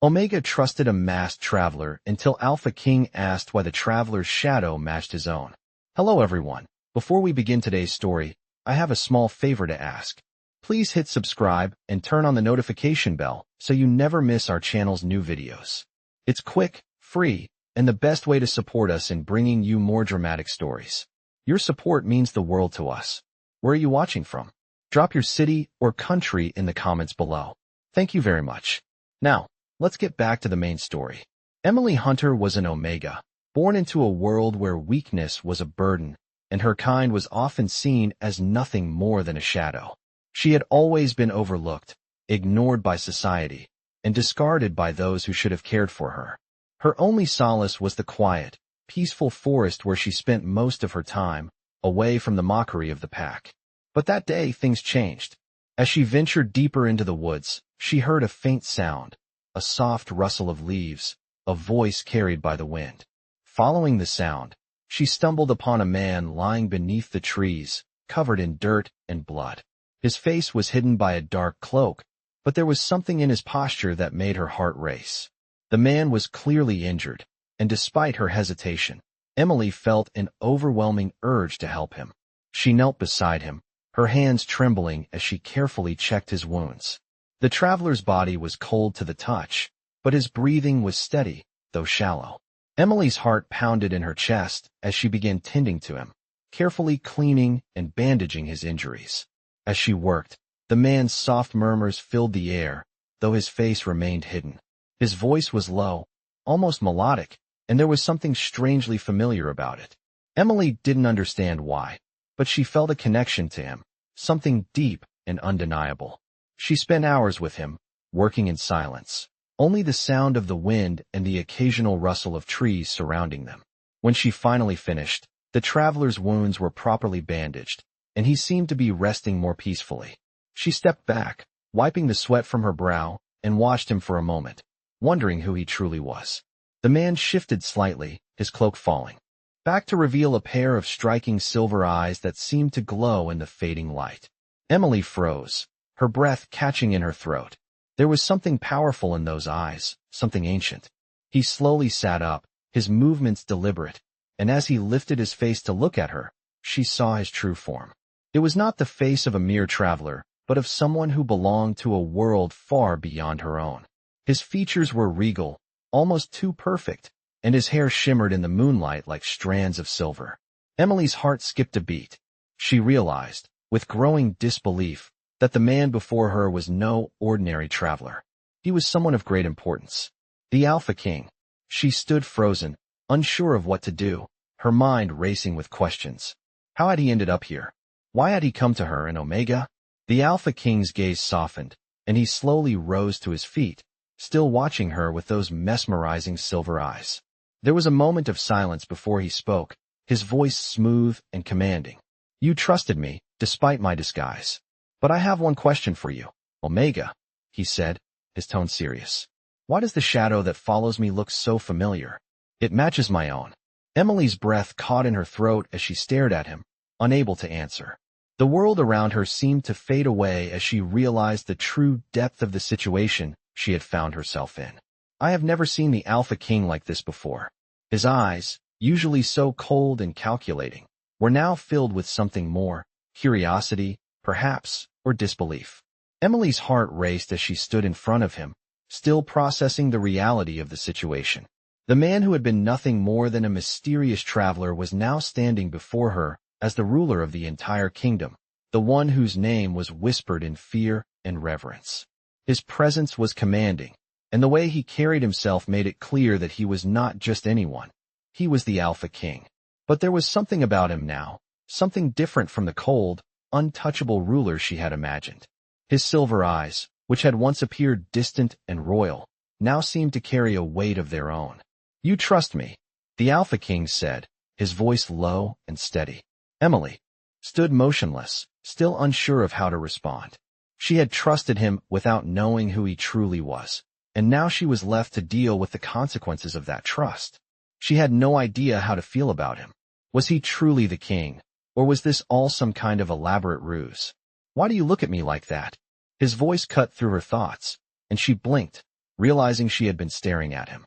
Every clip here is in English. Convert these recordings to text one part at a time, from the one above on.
Omega trusted a masked traveler until Alpha King asked why the traveler's shadow matched his own. Hello everyone. Before we begin today's story, I have a small favor to ask. Please hit subscribe and turn on the notification bell so you never miss our channel's new videos. It's quick, free, and the best way to support us in bringing you more dramatic stories. Your support means the world to us. Where are you watching from? Drop your city or country in the comments below. Thank you very much. Now, let's get back to the main story. Emily Hunter was an Omega, born into a world where weakness was a burden, and her kind was often seen as nothing more than a shadow. She had always been overlooked, ignored by society, and discarded by those who should have cared for her. Her only solace was the quiet, peaceful forest where she spent most of her time, away from the mockery of the pack. But that day things changed. As she ventured deeper into the woods, she heard a faint sound, a soft rustle of leaves, a voice carried by the wind. Following the sound, she stumbled upon a man lying beneath the trees, covered in dirt and blood. His face was hidden by a dark cloak, but there was something in his posture that made her heart race. The man was clearly injured, and despite her hesitation, Emily felt an overwhelming urge to help him. She knelt beside him, her hands trembling as she carefully checked his wounds. The traveler's body was cold to the touch, but his breathing was steady, though shallow. Emily's heart pounded in her chest as she began tending to him, carefully cleaning and bandaging his injuries. As she worked, the man's soft murmurs filled the air, though his face remained hidden. His voice was low, almost melodic, and there was something strangely familiar about it. Emily didn't understand why, but she felt a connection to him, something deep and undeniable. She spent hours with him, working in silence, only the sound of the wind and the occasional rustle of trees surrounding them. When she finally finished, the traveler's wounds were properly bandaged, and he seemed to be resting more peacefully. She stepped back, wiping the sweat from her brow, and watched him for a moment, wondering who he truly was. The man shifted slightly, his cloak falling, back to reveal a pair of striking silver eyes that seemed to glow in the fading light. Emily froze, her breath catching in her throat. There was something powerful in those eyes, something ancient. He slowly sat up, his movements deliberate, and as he lifted his face to look at her, she saw his true form. It was not the face of a mere traveler, but of someone who belonged to a world far beyond her own. His features were regal, almost too perfect, and his hair shimmered in the moonlight like strands of silver. Emily's heart skipped a beat. She realized, with growing disbelief, that the man before her was no ordinary traveler. He was someone of great importance. The Alpha King. She stood frozen, unsure of what to do, her mind racing with questions. How had he ended up here? Why had he come to her in Omega? The Alpha King's gaze softened, and he slowly rose to his feet, still watching her with those mesmerizing silver eyes. There was a moment of silence before he spoke, his voice smooth and commanding. You trusted me, despite my disguise. But I have one question for you, Omega, he said, his tone serious. Why does the shadow that follows me look so familiar? It matches my own. Emily's breath caught in her throat as she stared at him, unable to answer. The world around her seemed to fade away as she realized the true depth of the situation she had found herself in. I have never seen the Alpha King like this before. His eyes, usually so cold and calculating, were now filled with something more, curiosity, perhaps, or disbelief. Emily's heart raced as she stood in front of him, still processing the reality of the situation. The man who had been nothing more than a mysterious traveler was now standing before her as the ruler of the entire kingdom, the one whose name was whispered in fear and reverence. His presence was commanding, and the way he carried himself made it clear that he was not just anyone. He was the Alpha King. But there was something about him now, something different from the cold, untouchable ruler she had imagined. His silver eyes, which had once appeared distant and royal, now seemed to carry a weight of their own. You trust me, the Alpha King said, his voice low and steady. Emily stood motionless, still unsure of how to respond. She had trusted him without knowing who he truly was, and now she was left to deal with the consequences of that trust. She had no idea how to feel about him. Was he truly the king, or was this all some kind of elaborate ruse? Why do you look at me like that? His voice cut through her thoughts, and she blinked, realizing she had been staring at him.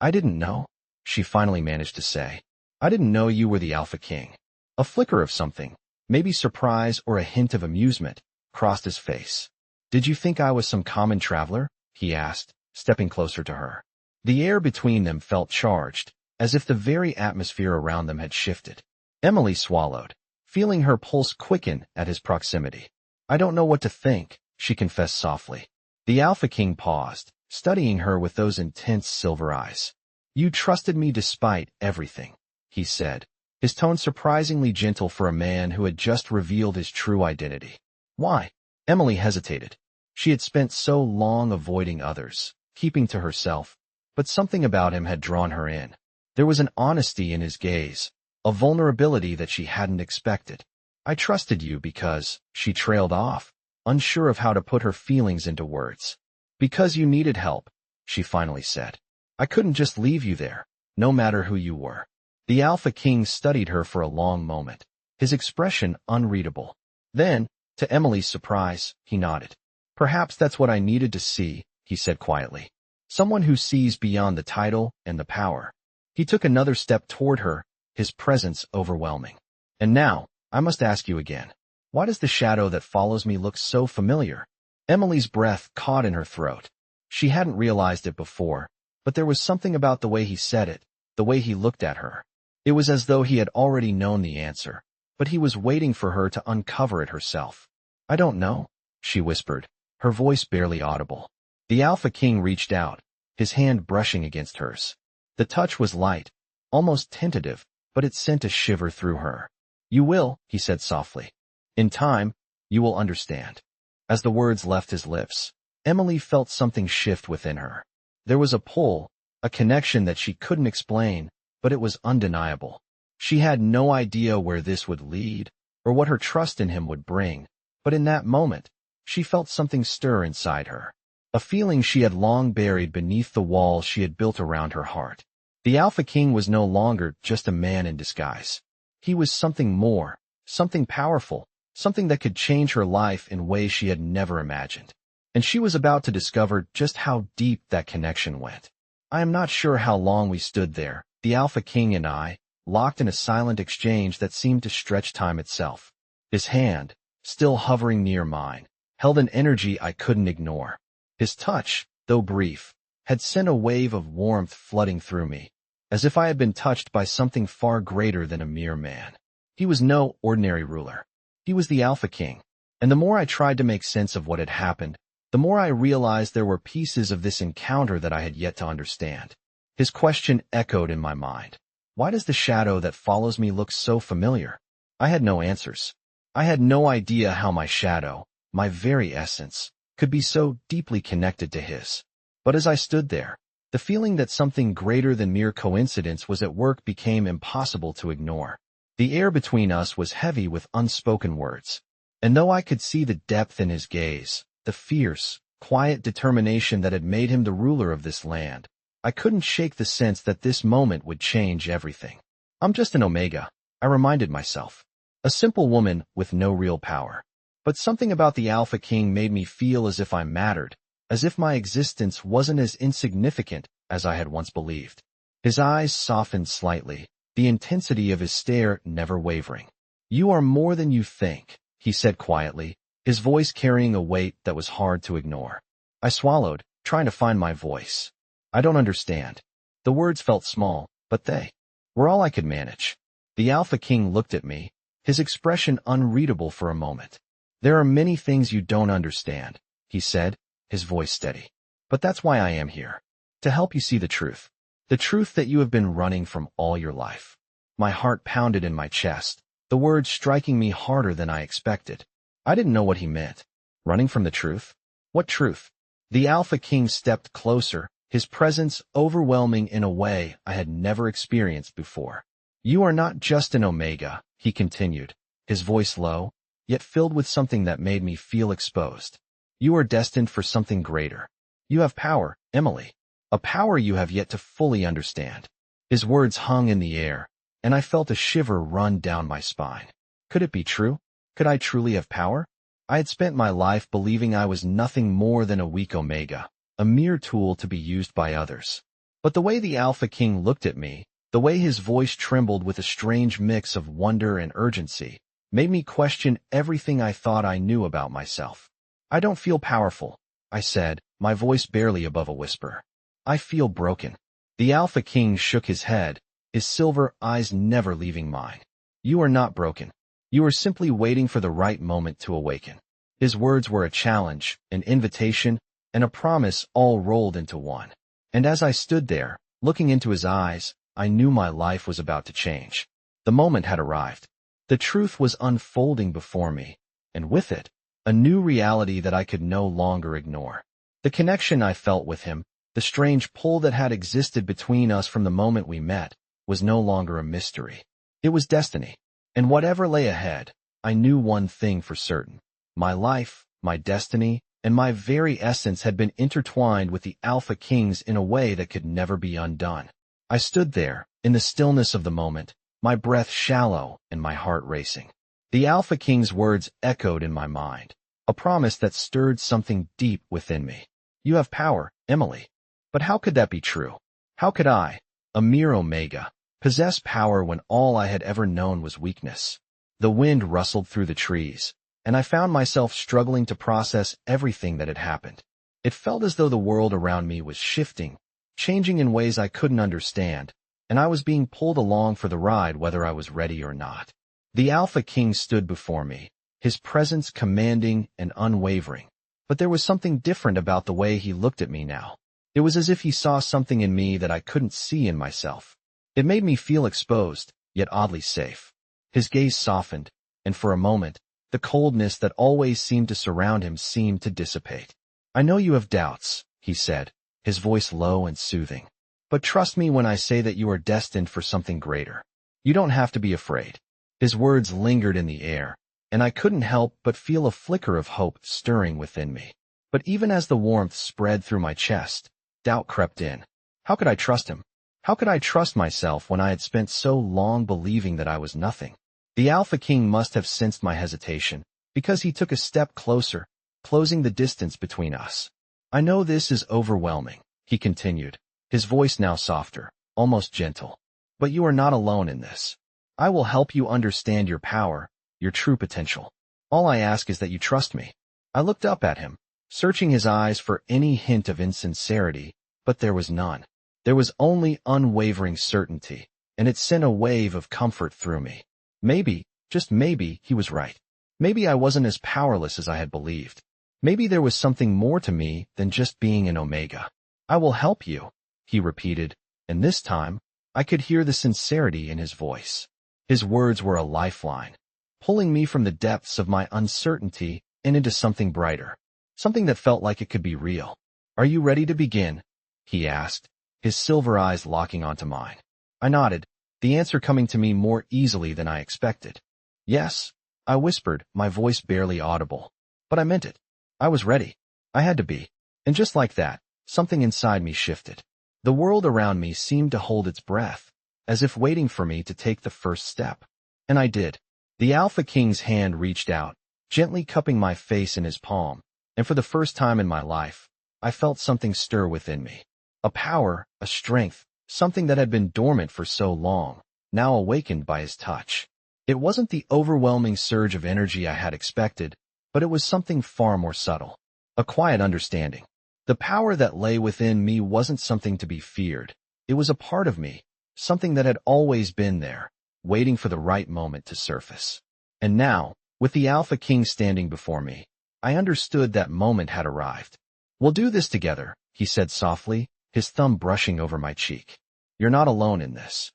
I didn't know, she finally managed to say. I didn't know you were the Alpha King. A flicker of something, maybe surprise or a hint of amusement, crossed his face. Did you think I was some common traveler? He asked, stepping closer to her. The air between them felt charged, as if the very atmosphere around them had shifted. Emily swallowed, feeling her pulse quicken at his proximity. I don't know what to think, she confessed softly. The Alpha King paused, studying her with those intense silver eyes. You trusted me despite everything, he said, his tone surprisingly gentle for a man who had just revealed his true identity. Why? Emily hesitated. She had spent so long avoiding others, keeping to herself, but something about him had drawn her in. There was an honesty in his gaze, a vulnerability that she hadn't expected. I trusted you because, she trailed off, unsure of how to put her feelings into words. Because you needed help, she finally said. I couldn't just leave you there, no matter who you were. The Alpha King studied her for a long moment, his expression unreadable. Then, to Emily's surprise, he nodded. Perhaps that's what I needed to see, he said quietly. Someone who sees beyond the title and the power. He took another step toward her, his presence overwhelming. And now, I must ask you again. Why does the shadow that follows me look so familiar? Emily's breath caught in her throat. She hadn't realized it before, but there was something about the way he said it, the way he looked at her. It was as though he had already known the answer, but he was waiting for her to uncover it herself. I don't know, she whispered, her voice barely audible. The Alpha King reached out, his hand brushing against hers. The touch was light, almost tentative, but it sent a shiver through her. You will, he said softly. In time, you will understand. As the words left his lips, Emily felt something shift within her. There was a pull, a connection that she couldn't explain, but it was undeniable. She had no idea where this would lead, or what her trust in him would bring, but in that moment, she felt something stir inside her. A feeling she had long buried beneath the walls she had built around her heart. The Alpha King was no longer just a man in disguise. He was something more, something powerful, something that could change her life in ways she had never imagined. And she was about to discover just how deep that connection went. I am not sure how long we stood there, the Alpha King and I, locked in a silent exchange that seemed to stretch time itself. His hand, still hovering near mine, held an energy I couldn't ignore. His touch, though brief, had sent a wave of warmth flooding through me, as if I had been touched by something far greater than a mere man. He was no ordinary ruler. He was the Alpha King, and the more I tried to make sense of what had happened, the more I realized there were pieces of this encounter that I had yet to understand. His question echoed in my mind. Why does the shadow that follows me look so familiar? I had no answers. I had no idea how my shadow, my very essence, could be so deeply connected to his. But as I stood there, the feeling that something greater than mere coincidence was at work became impossible to ignore. The air between us was heavy with unspoken words, and though I could see the depth in his gaze, the fierce, quiet determination that had made him the ruler of this land, I couldn't shake the sense that this moment would change everything. I'm just an Omega, I reminded myself. A simple woman with no real power. But something about the Alpha King made me feel as if I mattered, as if my existence wasn't as insignificant as I had once believed. His eyes softened slightly, the intensity of his stare never wavering. You are more than you think, he said quietly, his voice carrying a weight that was hard to ignore. I swallowed, trying to find my voice. I don't understand. The words felt small, but they were all I could manage. The Alpha King looked at me, his expression unreadable for a moment. There are many things you don't understand, he said, his voice steady. But that's why I am here. To help you see the truth. The truth that you have been running from all your life. My heart pounded in my chest, the words striking me harder than I expected. I didn't know what he meant. Running from the truth? What truth? The Alpha King stepped closer, his presence overwhelming in a way I had never experienced before. You are not just an Omega, he continued, his voice low, yet filled with something that made me feel exposed. You are destined for something greater. You have power, Emily. A power you have yet to fully understand. His words hung in the air, and I felt a shiver run down my spine. Could it be true? Could I truly have power? I had spent my life believing I was nothing more than a weak Omega, a mere tool to be used by others. But the way the Alpha King looked at me, the way his voice trembled with a strange mix of wonder and urgency, made me question everything I thought I knew about myself. I don't feel powerful, I said, my voice barely above a whisper. I feel broken. The Alpha King shook his head, his silver eyes never leaving mine. You are not broken. You are simply waiting for the right moment to awaken. His words were a challenge, an invitation, and a promise all rolled into one. And as I stood there, looking into his eyes, I knew my life was about to change. The moment had arrived. The truth was unfolding before me, and with it, a new reality that I could no longer ignore. The connection I felt with him, the strange pull that had existed between us from the moment we met, was no longer a mystery. It was destiny. And whatever lay ahead, I knew one thing for certain. My life, my destiny, and my very essence had been intertwined with the Alpha King's in a way that could never be undone. I stood there, in the stillness of the moment, my breath shallow and my heart racing. The Alpha King's words echoed in my mind, a promise that stirred something deep within me. You have power, Emily. But how could that be true? How could I, a mere Omega, possess power when all I had ever known was weakness? The wind rustled through the trees, and I found myself struggling to process everything that had happened. It felt as though the world around me was shifting, changing in ways I couldn't understand, and I was being pulled along for the ride whether I was ready or not. The Alpha King stood before me, his presence commanding and unwavering, but there was something different about the way he looked at me now. It was as if he saw something in me that I couldn't see in myself. It made me feel exposed, yet oddly safe. His gaze softened, and for a moment, the coldness that always seemed to surround him seemed to dissipate. I know you have doubts, he said, his voice low and soothing. But trust me when I say that you are destined for something greater. You don't have to be afraid. His words lingered in the air, and I couldn't help but feel a flicker of hope stirring within me. But even as the warmth spread through my chest, doubt crept in. How could I trust him? How could I trust myself when I had spent so long believing that I was nothing? The Alpha King must have sensed my hesitation, because he took a step closer, closing the distance between us. I know this is overwhelming, he continued, his voice now softer, almost gentle. But you are not alone in this. I will help you understand your power, your true potential. All I ask is that you trust me. I looked up at him, searching his eyes for any hint of insincerity, but there was none. There was only unwavering certainty, and it sent a wave of comfort through me. Maybe, just maybe, he was right. Maybe I wasn't as powerless as I had believed. Maybe there was something more to me than just being an Omega. I will help you, he repeated, and this time, I could hear the sincerity in his voice. His words were a lifeline, pulling me from the depths of my uncertainty and into something brighter, something that felt like it could be real. Are you ready to begin? He asked, his silver eyes locking onto mine. I nodded, the answer coming to me more easily than I expected. Yes, I whispered, my voice barely audible. But I meant it. I was ready. I had to be. And just like that, something inside me shifted. The world around me seemed to hold its breath, as if waiting for me to take the first step. And I did. The Alpha King's hand reached out, gently cupping my face in his palm, and for the first time in my life, I felt something stir within me. A power, a strength, something that had been dormant for so long, now awakened by his touch. It wasn't the overwhelming surge of energy I had expected, but it was something far more subtle. A quiet understanding. The power that lay within me wasn't something to be feared. It was a part of me, something that had always been there, waiting for the right moment to surface. And now, with the Alpha King standing before me, I understood that moment had arrived. We'll do this together, he said softly, his thumb brushing over my cheek. You're not alone in this.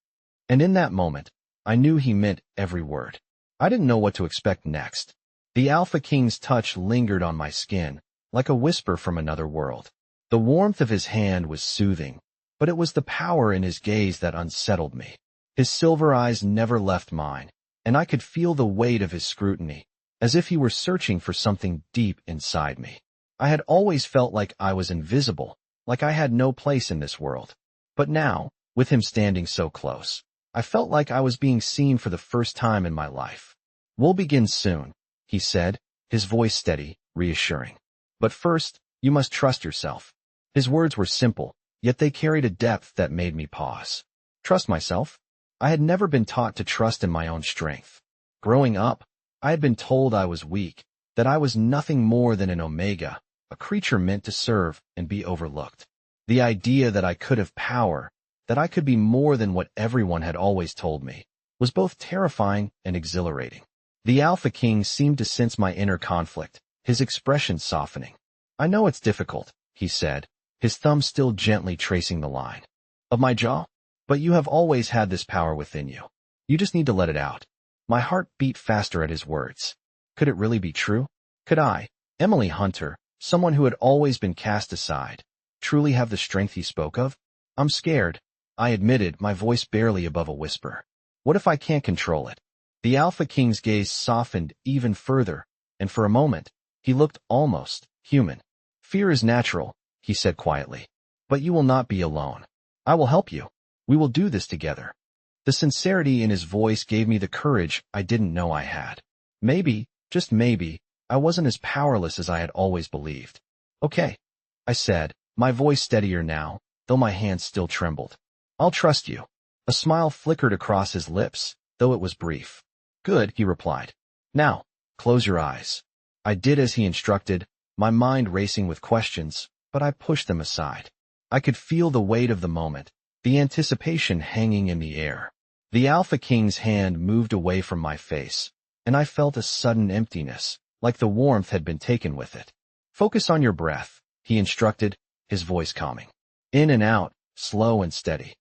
And in that moment, I knew he meant every word. I didn't know what to expect next. The Alpha King's touch lingered on my skin, like a whisper from another world. The warmth of his hand was soothing, but it was the power in his gaze that unsettled me. His silver eyes never left mine, and I could feel the weight of his scrutiny, as if he were searching for something deep inside me. I had always felt like I was invisible, like I had no place in this world. But now, with him standing so close, I felt like I was being seen for the first time in my life. We'll begin soon, he said, his voice steady, reassuring. But first, you must trust yourself. His words were simple, yet they carried a depth that made me pause. Trust myself? I had never been taught to trust in my own strength. Growing up, I had been told I was weak, that I was nothing more than an omega, a creature meant to serve and be overlooked. The idea that I could have power, that I could be more than what everyone had always told me, was both terrifying and exhilarating. The Alpha King seemed to sense my inner conflict, his expression softening. I know it's difficult, he said, his thumb still gently tracing the line of my jaw, but you have always had this power within you. You just need to let it out. My heart beat faster at his words. Could it really be true? Could I, Emily Hunter, someone who had always been cast aside, truly have the strength he spoke of? I'm scared, I admitted, my voice barely above a whisper. What if I can't control it? The Alpha King's gaze softened even further, and for a moment, he looked almost human. Fear is natural, he said quietly. But you will not be alone. I will help you. We will do this together. The sincerity in his voice gave me the courage I didn't know I had. Maybe, just maybe, I wasn't as powerless as I had always believed. Okay, I said, my voice steadier now, though my hands still trembled. I'll trust you. A smile flickered across his lips, though it was brief. Good, he replied. Now, close your eyes. I did as he instructed, my mind racing with questions, but I pushed them aside. I could feel the weight of the moment, the anticipation hanging in the air. The Alpha King's hand moved away from my face, and I felt a sudden emptiness, like the warmth had been taken with it. Focus on your breath, he instructed, his voice calming. In and out, slow and steady.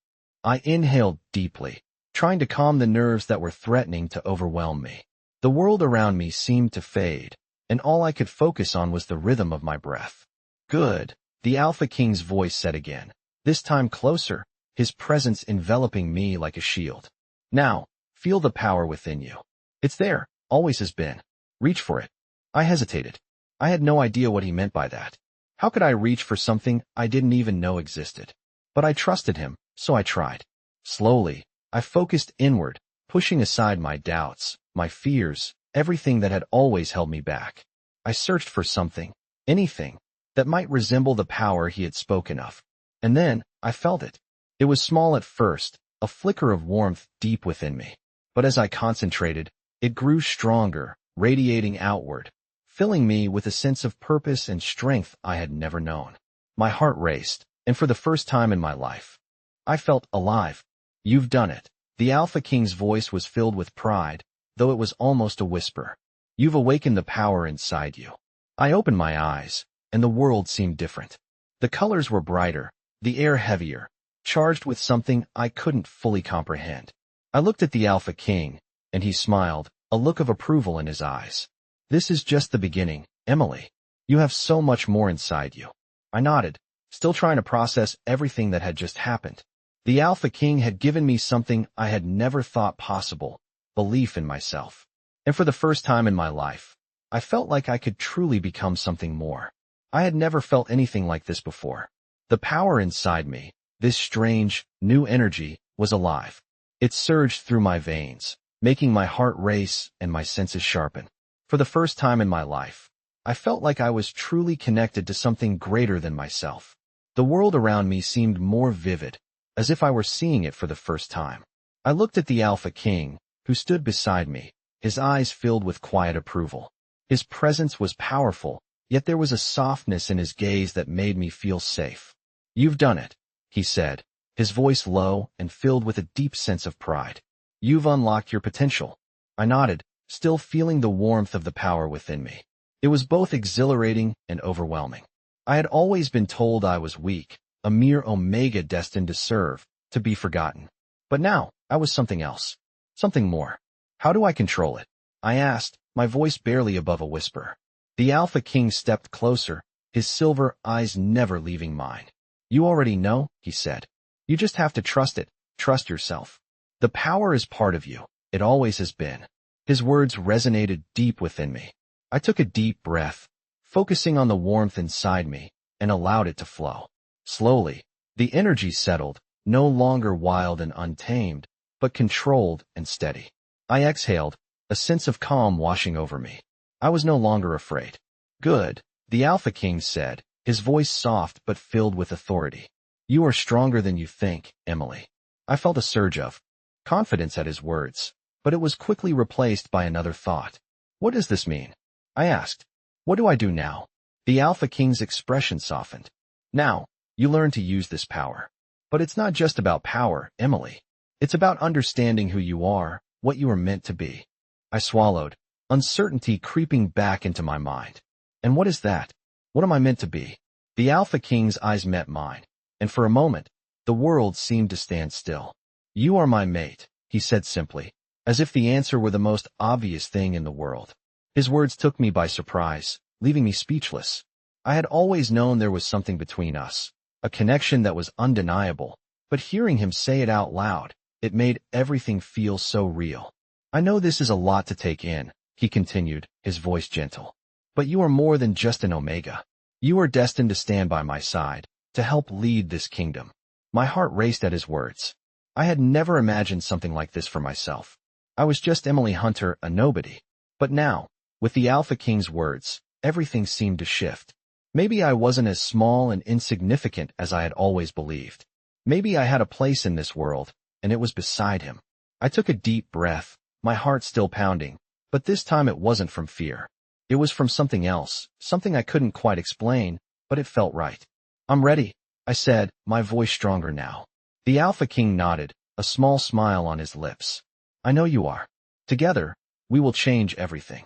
I inhaled deeply, trying to calm the nerves that were threatening to overwhelm me. The world around me seemed to fade, and all I could focus on was the rhythm of my breath. Good, the Alpha King's voice said again, this time closer, his presence enveloping me like a shield. Now, feel the power within you. It's there, always has been. Reach for it. I hesitated. I had no idea what he meant by that. How could I reach for something I didn't even know existed? But I trusted him, so I tried. Slowly, I focused inward, pushing aside my doubts, my fears, everything that had always held me back. I searched for something, anything, that might resemble the power he had spoken of. And then, I felt it. It was small at first, a flicker of warmth deep within me. But as I concentrated, it grew stronger, radiating outward, filling me with a sense of purpose and strength I had never known. My heart raced, and for the first time in my life, I felt alive. You've done it. The Alpha King's voice was filled with pride, though it was almost a whisper. You've awakened the power inside you. I opened my eyes, and the world seemed different. The colors were brighter, the air heavier, charged with something I couldn't fully comprehend. I looked at the Alpha King, and he smiled, a look of approval in his eyes. This is just the beginning, Emily. You have so much more inside you. I nodded, still trying to process everything that had just happened. The Alpha King had given me something I had never thought possible, belief in myself. And for the first time in my life, I felt like I could truly become something more. I had never felt anything like this before. The power inside me, this strange, new energy, was alive. It surged through my veins, making my heart race and my senses sharpen. For the first time in my life, I felt like I was truly connected to something greater than myself. The world around me seemed more vivid, as if I were seeing it for the first time. I looked at the Alpha King, who stood beside me, his eyes filled with quiet approval. His presence was powerful, yet there was a softness in his gaze that made me feel safe. You've done it, he said, his voice low and filled with a deep sense of pride. You've unlocked your potential. I nodded, still feeling the warmth of the power within me. It was both exhilarating and overwhelming. I had always been told I was weak, a mere omega destined to serve, to be forgotten. But now, I was something else. Something more. How do I control it? I asked, my voice barely above a whisper. The Alpha King stepped closer, his silver eyes never leaving mine. You already know, he said. You just have to trust it, trust yourself. The power is part of you, it always has been. His words resonated deep within me. I took a deep breath, focusing on the warmth inside me, and allowed it to flow. Slowly, the energy settled, no longer wild and untamed, but controlled and steady. I exhaled, a sense of calm washing over me. I was no longer afraid. Good, the Alpha King said, his voice soft but filled with authority. You are stronger than you think, Emily. I felt a surge of confidence at his words, but it was quickly replaced by another thought. What does this mean? I asked. What do I do now? The Alpha King's expression softened. Now, you learn to use this power. But it's not just about power, Emily. It's about understanding who you are, what you are meant to be. I swallowed, uncertainty creeping back into my mind. And what is that? What am I meant to be? The Alpha King's eyes met mine, and for a moment, the world seemed to stand still. You are my mate, he said simply, as if the answer were the most obvious thing in the world. His words took me by surprise, leaving me speechless. I had always known there was something between us, a connection that was undeniable, but hearing him say it out loud, it made everything feel so real. I know this is a lot to take in, he continued, his voice gentle. But you are more than just an Omega. You are destined to stand by my side, to help lead this kingdom. My heart raced at his words. I had never imagined something like this for myself. I was just Emily Hunter, a nobody. But now, with the Alpha King's words, everything seemed to shift. Maybe I wasn't as small and insignificant as I had always believed. Maybe I had a place in this world, and it was beside him. I took a deep breath, my heart still pounding, but this time it wasn't from fear. It was from something else, something I couldn't quite explain, but it felt right. I'm ready, I said, my voice stronger now. The Alpha King nodded, a small smile on his lips. I know you are. Together, we will change everything.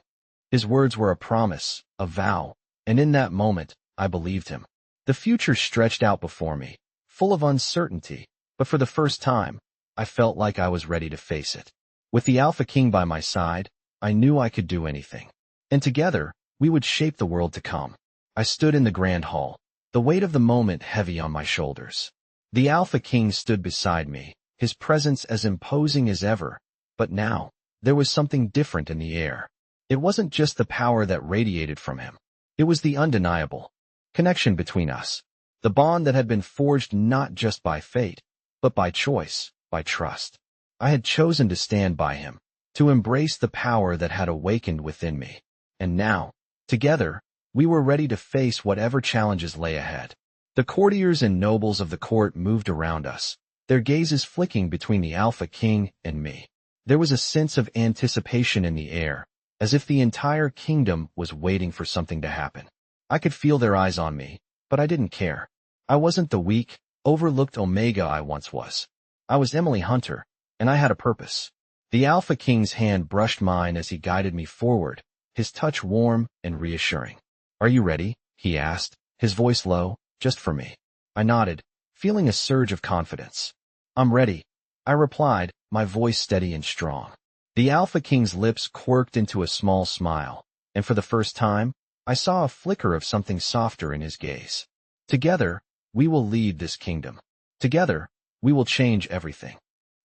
His words were a promise, a vow, and in that moment, I believed him. The future stretched out before me, full of uncertainty, but for the first time, I felt like I was ready to face it. With the Alpha King by my side, I knew I could do anything. And together, we would shape the world to come. I stood in the grand hall, the weight of the moment heavy on my shoulders. The Alpha King stood beside me, his presence as imposing as ever, but now, there was something different in the air. It wasn't just the power that radiated from him. It was the undeniable connection between us, the bond that had been forged not just by fate, but by choice, by trust. I had chosen to stand by him, to embrace the power that had awakened within me. And now, together, we were ready to face whatever challenges lay ahead. The courtiers and nobles of the court moved around us, their gazes flicking between the Alpha King and me. There was a sense of anticipation in the air, as if the entire kingdom was waiting for something to happen. I could feel their eyes on me, but I didn't care. I wasn't the weak, overlooked Omega I once was. I was Emily Hunter, and I had a purpose. The Alpha King's hand brushed mine as he guided me forward, his touch warm and reassuring. Are you ready? He asked, his voice low, just for me. I nodded, feeling a surge of confidence. I'm ready, I replied, my voice steady and strong. The Alpha King's lips quirked into a small smile, and for the first time, I saw a flicker of something softer in his gaze. Together, we will lead this kingdom. Together, we will change everything.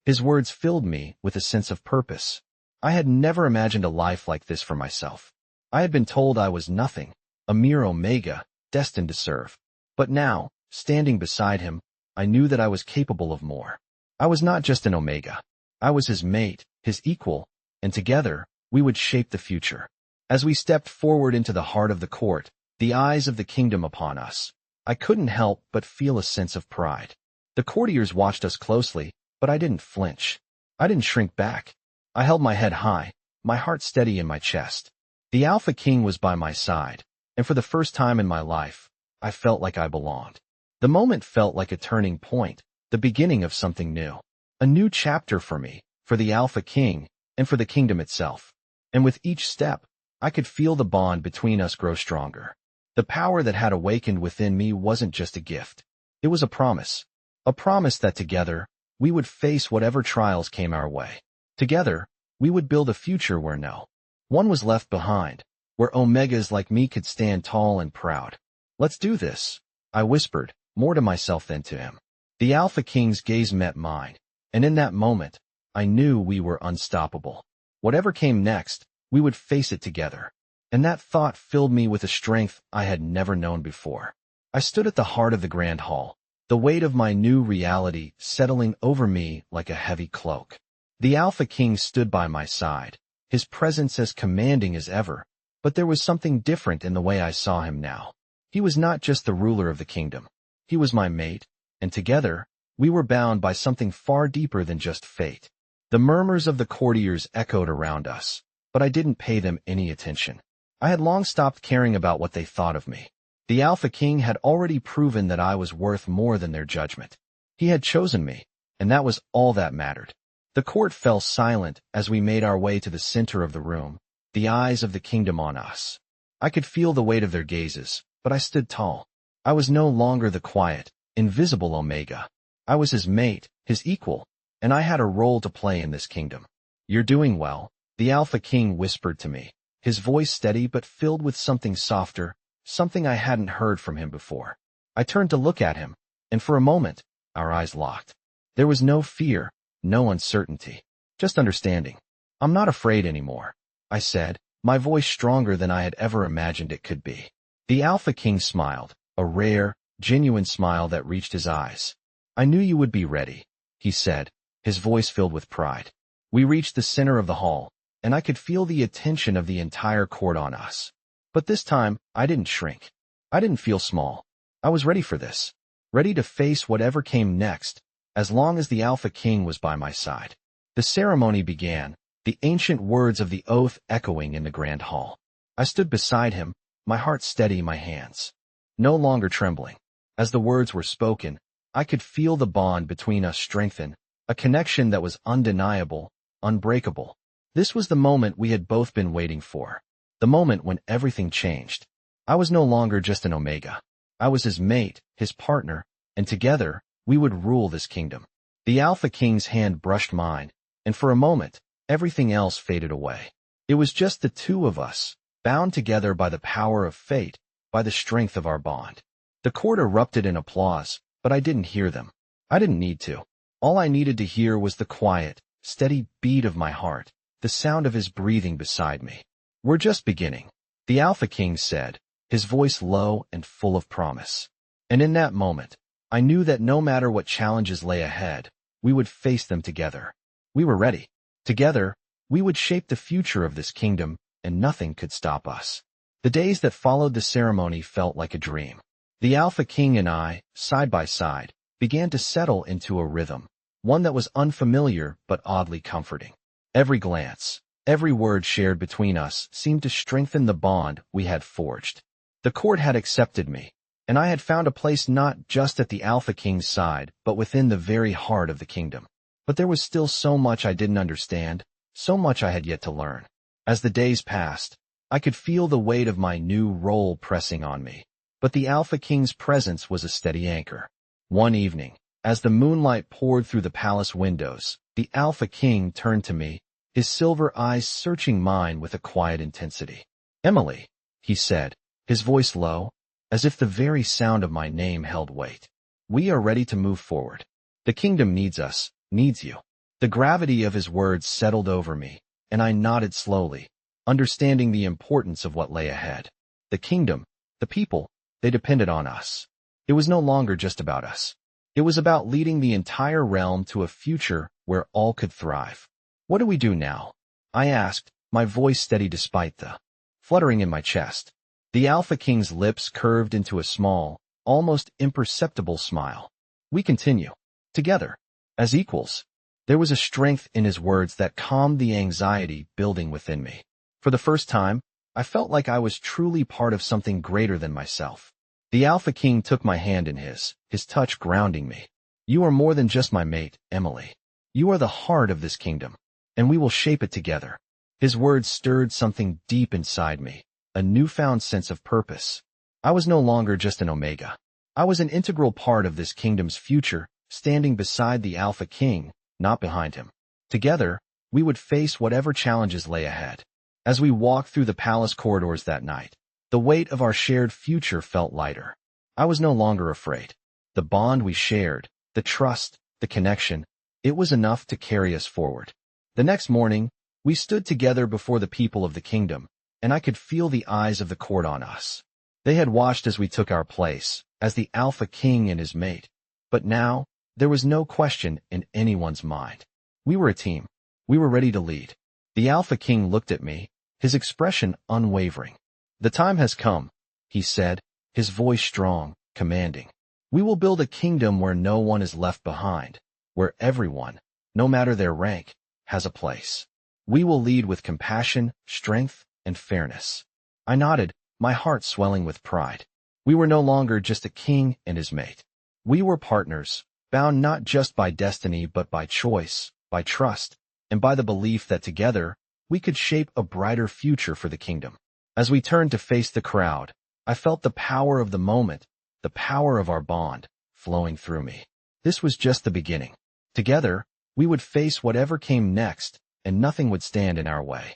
His words filled me with a sense of purpose. I had never imagined a life like this for myself. I had been told I was nothing, a mere Omega, destined to serve. But now, standing beside him, I knew that I was capable of more. I was not just an Omega. I was his mate, his equal, and together, we would shape the future. As we stepped forward into the heart of the court, the eyes of the kingdom upon us, I couldn't help but feel a sense of pride. The courtiers watched us closely, but I didn't flinch. I didn't shrink back. I held my head high, my heart steady in my chest. The Alpha King was by my side, and for the first time in my life, I felt like I belonged. The moment felt like a turning point, the beginning of something new. A new chapter for me, for the Alpha King, and for the kingdom itself. And with each step, I could feel the bond between us grow stronger. The power that had awakened within me wasn't just a gift. It was a promise. A promise that together, we would face whatever trials came our way. Together, we would build a future where no one was left behind, where Omegas like me could stand tall and proud. Let's do this, I whispered, more to myself than to him. The Alpha King's gaze met mine, and in that moment, I knew we were unstoppable. Whatever came next, we would face it together. And that thought filled me with a strength I had never known before. I stood at the heart of the grand hall, the weight of my new reality settling over me like a heavy cloak. The Alpha King stood by my side, his presence as commanding as ever, but there was something different in the way I saw him now. He was not just the ruler of the kingdom. He was my mate, and together, we were bound by something far deeper than just fate. The murmurs of the courtiers echoed around us, but I didn't pay them any attention. I had long stopped caring about what they thought of me. The Alpha King had already proven that I was worth more than their judgment. He had chosen me, and that was all that mattered. The court fell silent as we made our way to the center of the room, the eyes of the kingdom on us. I could feel the weight of their gazes, but I stood tall. I was no longer the quiet, invisible Omega. I was his mate, his equal, and I had a role to play in this kingdom. "You're doing well," the Alpha King whispered to me, his voice steady but filled with something softer, something I hadn't heard from him before. I turned to look at him, and for a moment, our eyes locked. There was no fear, no uncertainty, just understanding. "I'm not afraid anymore," I said, my voice stronger than I had ever imagined it could be. The Alpha King smiled, a rare, genuine smile that reached his eyes. "I knew you would be ready," he said, his voice filled with pride. We reached the center of the hall, and I could feel the attention of the entire court on us. But this time, I didn't shrink. I didn't feel small. I was ready for this, ready to face whatever came next, as long as the Alpha King was by my side. The ceremony began, the ancient words of the oath echoing in the grand hall. I stood beside him, my heart steady, my hands no longer trembling. As the words were spoken, I could feel the bond between us strengthen, a connection that was undeniable, unbreakable. This was the moment we had both been waiting for, the moment when everything changed. I was no longer just an Omega. I was his mate, his partner, and together, we would rule this kingdom. The Alpha King's hand brushed mine, and for a moment, everything else faded away. It was just the two of us, bound together by the power of fate, by the strength of our bond. The court erupted in applause, but I didn't hear them. I didn't need to. All I needed to hear was the quiet, steady beat of my heart, the sound of his breathing beside me. "We're just beginning," the Alpha King said, his voice low and full of promise. And in that moment, I knew that no matter what challenges lay ahead, we would face them together. We were ready. Together, we would shape the future of this kingdom, and nothing could stop us. The days that followed the ceremony felt like a dream. The Alpha King and I, side by side, began to settle into a rhythm, one that was unfamiliar but oddly comforting. Every glance, every word shared between us seemed to strengthen the bond we had forged. The court had accepted me, and I had found a place not just at the Alpha King's side, but within the very heart of the kingdom. But there was still so much I didn't understand, so much I had yet to learn. As the days passed, I could feel the weight of my new role pressing on me, but the Alpha King's presence was a steady anchor. One evening, as the moonlight poured through the palace windows, the Alpha King turned to me, his silver eyes searching mine with a quiet intensity. "Emily," he said, his voice low, as if the very sound of my name held weight. "We are ready to move forward. The kingdom needs us, needs you." The gravity of his words settled over me, and I nodded slowly, understanding the importance of what lay ahead. The kingdom, the people, they depended on us. It was no longer just about us. It was about leading the entire realm to a future where all could thrive. "What do we do now?" I asked, my voice steady despite the fluttering in my chest. The Alpha King's lips curved into a small, almost imperceptible smile. "We continue. Together. As equals." There was a strength in his words that calmed the anxiety building within me. For the first time, I felt like I was truly part of something greater than myself. The Alpha King took my hand in his touch grounding me. "You are more than just my mate, Emily. You are the heart of this kingdom, and we will shape it together." His words stirred something deep inside me, a newfound sense of purpose. I was no longer just an Omega. I was an integral part of this kingdom's future, standing beside the Alpha King, not behind him. Together, we would face whatever challenges lay ahead. As we walked through the palace corridors that night, the weight of our shared future felt lighter. I was no longer afraid. The bond we shared, the trust, the connection, it was enough to carry us forward. The next morning, we stood together before the people of the kingdom, and I could feel the eyes of the court on us. They had watched as we took our place, as the Alpha King and his mate. But now, there was no question in anyone's mind. We were a team. We were ready to lead. The Alpha King looked at me, his expression unwavering. "The time has come," he said, his voice strong, commanding. We will build a kingdom where no one is left behind, where everyone, no matter their rank, has a place. We will lead with compassion, strength, and fairness. I nodded, my heart swelling with pride. We were no longer just a king and his mate. We were partners, bound not just by destiny but by choice, by trust, and by the belief that together, we could shape a brighter future for the kingdom. As we turned to face the crowd, I felt the power of the moment, the power of our bond, flowing through me. This was just the beginning. Together, we would face whatever came next, and nothing would stand in our way.